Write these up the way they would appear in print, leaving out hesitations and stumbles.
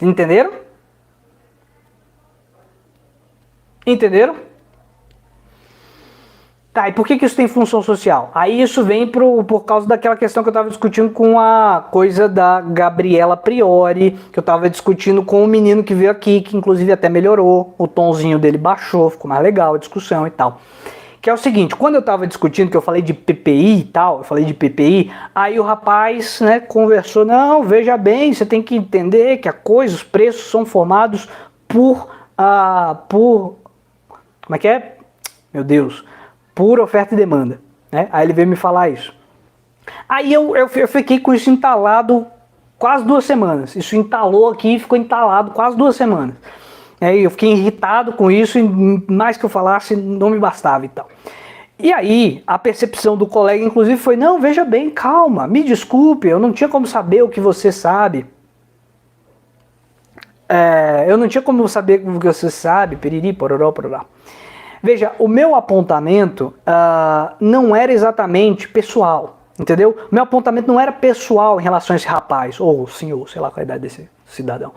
Entenderam? Entenderam? Tá, e por que isso tem função social? Aí isso vem por causa daquela questão que eu estava discutindo com a coisa da Gabriela Priori, que eu estava discutindo com o menino que veio aqui, que inclusive até melhorou, o tonzinho dele baixou, ficou mais legal a discussão e tal. Que é o seguinte, quando eu estava discutindo, que eu falei de PPI e tal, eu falei de PPI, aí o rapaz, né, conversou, não, veja bem, você tem que entender que a coisa, os preços são formados por como é que é? Meu Deus, por oferta e demanda, né? Aí ele veio me falar isso. Aí eu fiquei com isso entalado quase 2 semanas, isso entalou aqui e ficou entalado quase 2 semanas. Aí eu fiquei irritado com isso e mais que eu falasse não me bastava e tal. E aí a percepção do colega inclusive foi, não, veja bem, calma, me desculpe, eu não tinha como saber o que você sabe. Eu não tinha como saber o que você sabe, piriri, pororó, pororó. Veja, o meu apontamento não era exatamente pessoal, entendeu? O meu apontamento não era pessoal em relação a esse rapaz, ou senhor, sei lá qual é a idade desse cidadão.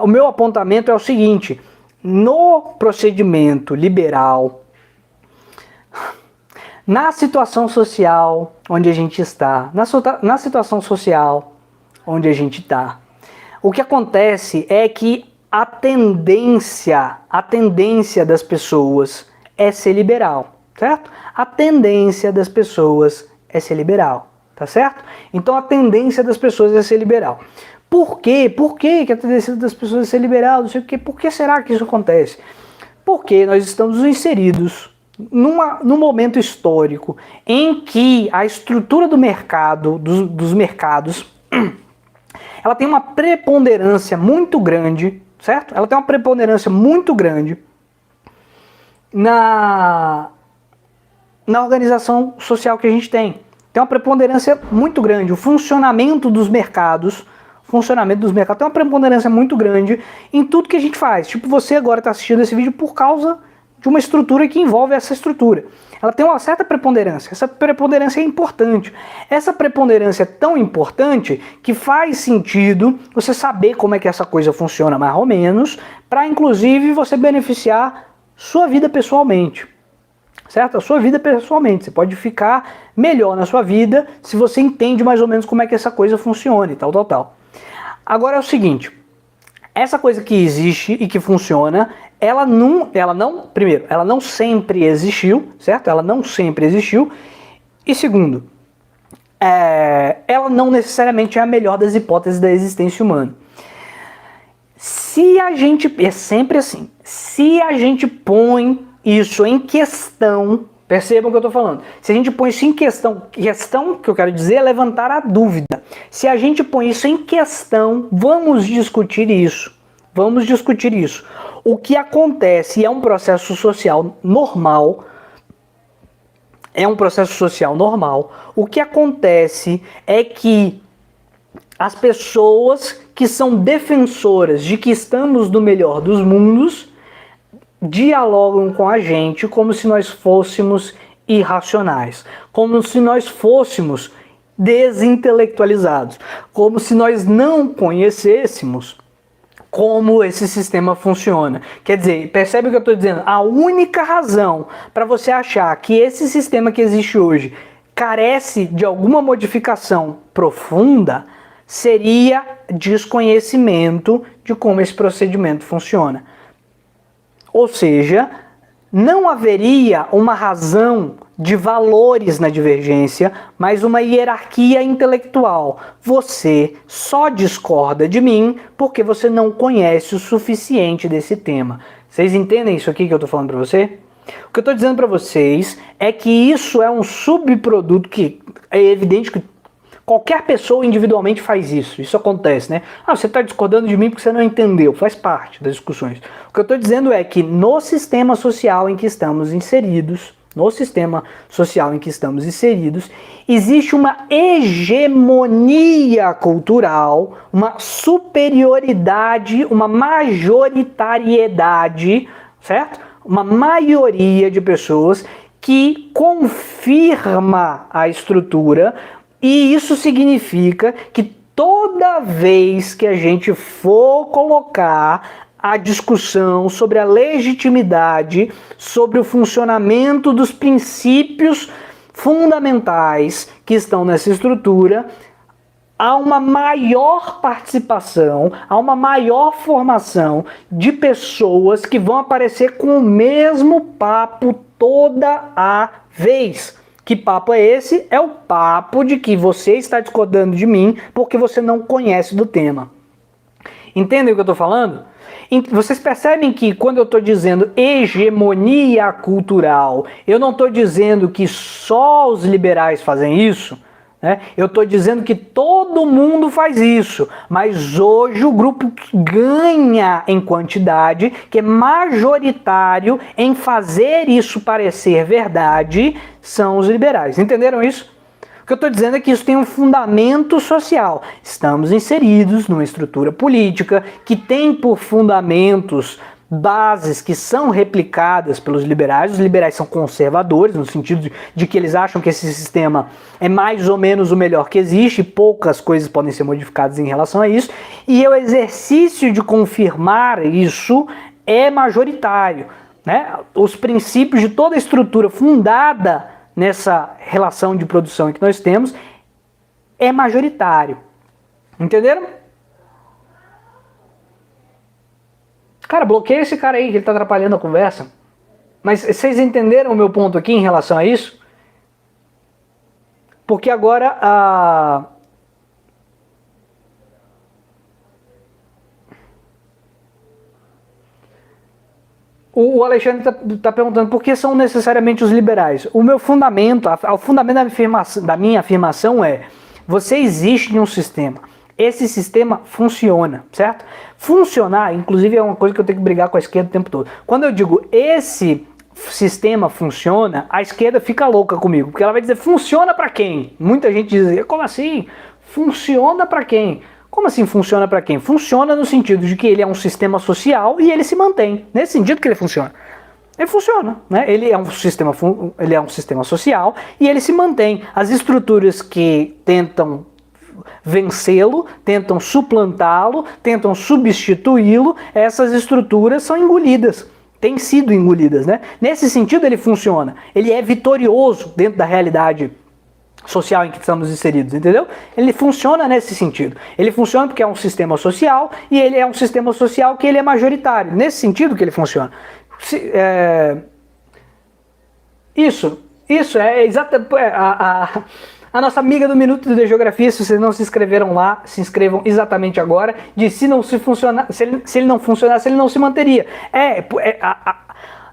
O meu apontamento é o seguinte, no procedimento liberal, na situação social onde a gente está, na situação social onde a gente está, o que acontece é que a tendência das pessoas é ser liberal, certo? A tendência das pessoas é ser liberal, tá certo? Então a tendência das pessoas é ser liberal. Por quê? Por que a tendência das pessoas é ser liberal? Não sei o quê. Por que será que isso acontece? Porque nós estamos inseridos num momento histórico em que a estrutura do mercado, dos mercados, ela tem uma preponderância muito grande, certo? Ela tem uma preponderância muito grande na organização social que a gente tem. Tem uma preponderância muito grande. O funcionamento dos mercados tem uma preponderância muito grande em tudo que a gente faz. Tipo, você agora está assistindo esse vídeo por causa de uma estrutura que envolve essa estrutura. Ela tem uma certa preponderância. Essa preponderância é importante. Essa preponderância é tão importante que faz sentido você saber como é que essa coisa funciona mais ou menos, para inclusive você beneficiar sua vida pessoalmente. Certo? A sua vida pessoalmente. Você pode ficar melhor na sua vida se você entende mais ou menos como é que essa coisa funciona e tal, tal, tal. Agora é o seguinte, essa coisa que existe e que funciona, ela não sempre existiu, certo? Ela não sempre existiu. E segundo, ela não necessariamente é a melhor das hipóteses da existência humana. É sempre assim, se a gente põe isso em questão, percebam o que eu estou falando, se a gente põe isso em questão que eu quero dizer é levantar a dúvida. Se a gente põe isso em questão, vamos discutir isso. O que acontece é um processo social normal. O que acontece é que as pessoas que são defensoras de que estamos no melhor dos mundos dialogam com a gente como se nós fôssemos irracionais, como se nós fôssemos desintelectualizados, como se nós não conhecêssemos como esse sistema funciona. Quer dizer, percebe o que eu estou dizendo? A única razão para você achar que esse sistema que existe hoje carece de alguma modificação profunda seria desconhecimento de como esse procedimento funciona. Ou seja, não haveria uma razão de valores na divergência, mas uma hierarquia intelectual. Você só discorda de mim porque você não conhece o suficiente desse tema. Vocês entendem isso aqui que eu estou falando para você? O que eu estou dizendo para vocês é que isso é um subproduto que é evidente que qualquer pessoa individualmente faz isso. Isso acontece, né? Você está discordando de mim porque você não entendeu. Faz parte das discussões. O que eu estou dizendo é que no sistema social em que estamos inseridos, existe uma hegemonia cultural, uma superioridade, uma majoritariedade, certo? Uma maioria de pessoas que confirma a estrutura. E isso significa que toda vez que a gente for colocar a discussão sobre a legitimidade, sobre o funcionamento dos princípios fundamentais que estão nessa estrutura, há uma maior participação, há uma maior formação de pessoas que vão aparecer com o mesmo papo toda a vez. Que papo é esse? É o papo de que você está discordando de mim porque você não conhece do tema. Entendem o que eu estou falando? Vocês percebem que quando eu estou dizendo hegemonia cultural, eu não estou dizendo que só os liberais fazem isso, né? Eu estou dizendo que todo mundo faz isso, mas hoje o grupo que ganha em quantidade, que é majoritário em fazer isso parecer verdade, são os liberais. Entenderam isso? O que eu estou dizendo é que isso tem um fundamento social. Estamos inseridos numa estrutura política que tem por fundamentos bases que são replicadas pelos liberais. Os liberais são conservadores, no sentido de que eles acham que esse sistema é mais ou menos o melhor que existe, poucas coisas podem ser modificadas em relação a isso, e o exercício de confirmar isso é majoritário, né? Os princípios de toda a estrutura fundada nessa relação de produção que nós temos é majoritário. Entenderam? Cara, bloqueia esse cara aí, que ele tá atrapalhando a conversa. Mas vocês entenderam o meu ponto aqui em relação a isso? Porque agora o Alexandre está perguntando por que são necessariamente os liberais. O meu fundamento, o fundamento da minha afirmação é: você existe em um sistema. Esse sistema funciona, certo? Funcionar, inclusive, é uma coisa que eu tenho que brigar com a esquerda o tempo todo. Quando eu digo esse sistema funciona, a esquerda fica louca comigo, porque ela vai dizer: funciona para quem? Muita gente diz: como assim? Funciona para quem? Como assim funciona para quem? Funciona no sentido de que ele é um sistema social e ele se mantém. Nesse sentido que ele funciona. Ele funciona, né? Ele é um sistema social e ele se mantém. As estruturas que tentam vencê-lo, tentam suplantá-lo, tentam substituí-lo, essas estruturas são engolidas. Têm sido engolidas, né? Nesse sentido ele funciona. Ele é vitorioso dentro da realidade social em que estamos inseridos, entendeu? Ele funciona nesse sentido. Ele funciona porque é um sistema social e ele é um sistema social que ele é majoritário. Nesse sentido que ele funciona. Isso é exatamente a nossa amiga do Minuto de Geografia. Se vocês não se inscreveram lá, se inscrevam exatamente agora. Se ele não funcionasse, ele não se manteria.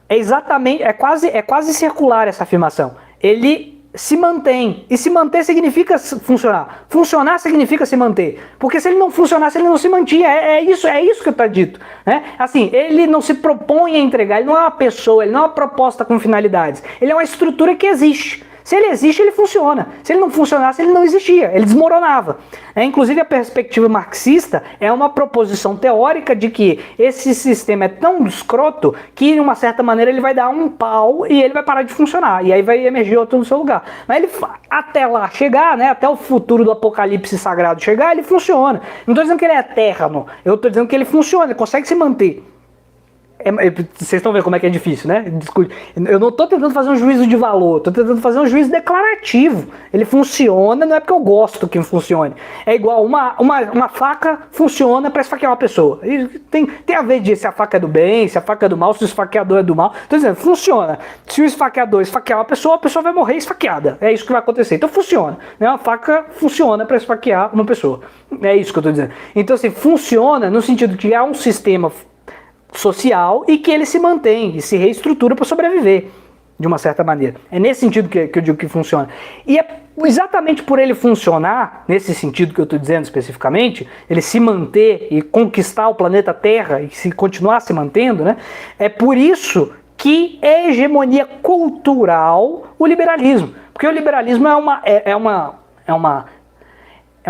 Exatamente, é quase circular essa afirmação. Ele se mantém. E se manter significa funcionar. Funcionar significa se manter. Porque se ele não funcionasse, ele não se mantinha. É isso que está dito, né? Assim, ele não se propõe a entregar. Ele não é uma pessoa, ele não é uma proposta com finalidades. Ele é uma estrutura que existe. Se ele existe, ele funciona. Se ele não funcionasse, ele não existia. Ele desmoronava. Inclusive, a perspectiva marxista é uma proposição teórica de que esse sistema é tão escroto que, de uma certa maneira, ele vai dar um pau e ele vai parar de funcionar. E aí vai emergir outro no seu lugar. Mas ele, até lá chegar, né, até o futuro do apocalipse sagrado chegar, ele funciona. Não estou dizendo que ele é eterno. Eu estou dizendo que ele funciona, ele consegue se manter. Vocês estão vendo como é que é difícil, né? Eu não estou tentando fazer um juízo de valor, estou tentando fazer um juízo declarativo. Ele funciona, não é porque eu gosto que funcione. É igual uma faca funciona para esfaquear uma pessoa. E tem a ver de se a faca é do bem, se a faca é do mal, se o esfaqueador é do mal. Estou dizendo, funciona. Se o esfaqueador esfaquear uma pessoa, a pessoa vai morrer esfaqueada. É isso que vai acontecer. Então funciona. Né? Uma faca funciona para esfaquear uma pessoa. É isso que eu estou dizendo. Então, assim, funciona no sentido de que há um sistema social e que ele se mantém e se reestrutura para sobreviver, de uma certa maneira. É nesse sentido que eu digo que funciona. E é exatamente por ele funcionar, nesse sentido que eu estou dizendo especificamente, ele se manter e conquistar o planeta Terra e se continuar se mantendo, né? É por isso que é hegemonia cultural o liberalismo. Porque o liberalismo é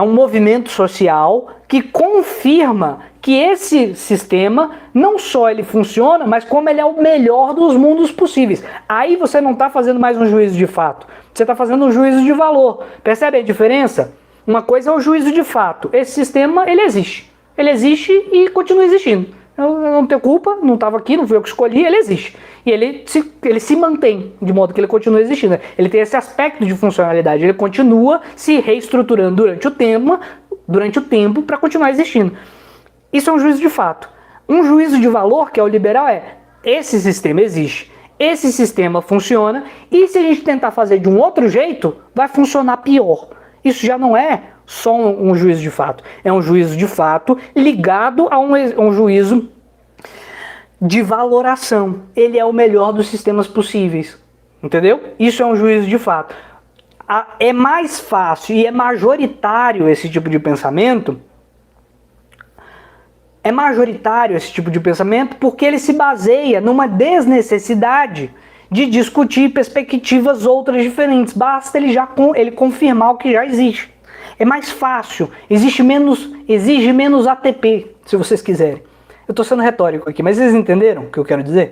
um movimento social que confirma que esse sistema, não só ele funciona, mas como ele é o melhor dos mundos possíveis. Aí você não está fazendo mais um juízo de fato, você está fazendo um juízo de valor. Percebe a diferença? Uma coisa é o juízo de fato. Esse sistema, ele existe. Ele existe e continua existindo. Eu não tenho culpa, não estava aqui, não fui eu que escolhi, ele existe. E ele se mantém, de modo que ele continua existindo. Ele tem esse aspecto de funcionalidade, ele continua se reestruturando durante o tempo para continuar existindo. Isso é um juízo de fato. Um juízo de valor, que é o liberal, é: esse sistema existe, esse sistema funciona, e se a gente tentar fazer de um outro jeito, vai funcionar pior. Isso já não é só um juízo de fato, é um juízo de fato ligado a um juízo de valoração. Ele é o melhor dos sistemas possíveis, entendeu? Isso é um juízo de fato. É mais fácil e é majoritário esse tipo de pensamento. É majoritário esse tipo de pensamento porque ele se baseia numa desnecessidade de discutir perspectivas outras diferentes. Basta ele confirmar o que já existe. É mais fácil, exige menos ATP, se vocês quiserem. Eu estou sendo retórico aqui, mas vocês entenderam o que eu quero dizer?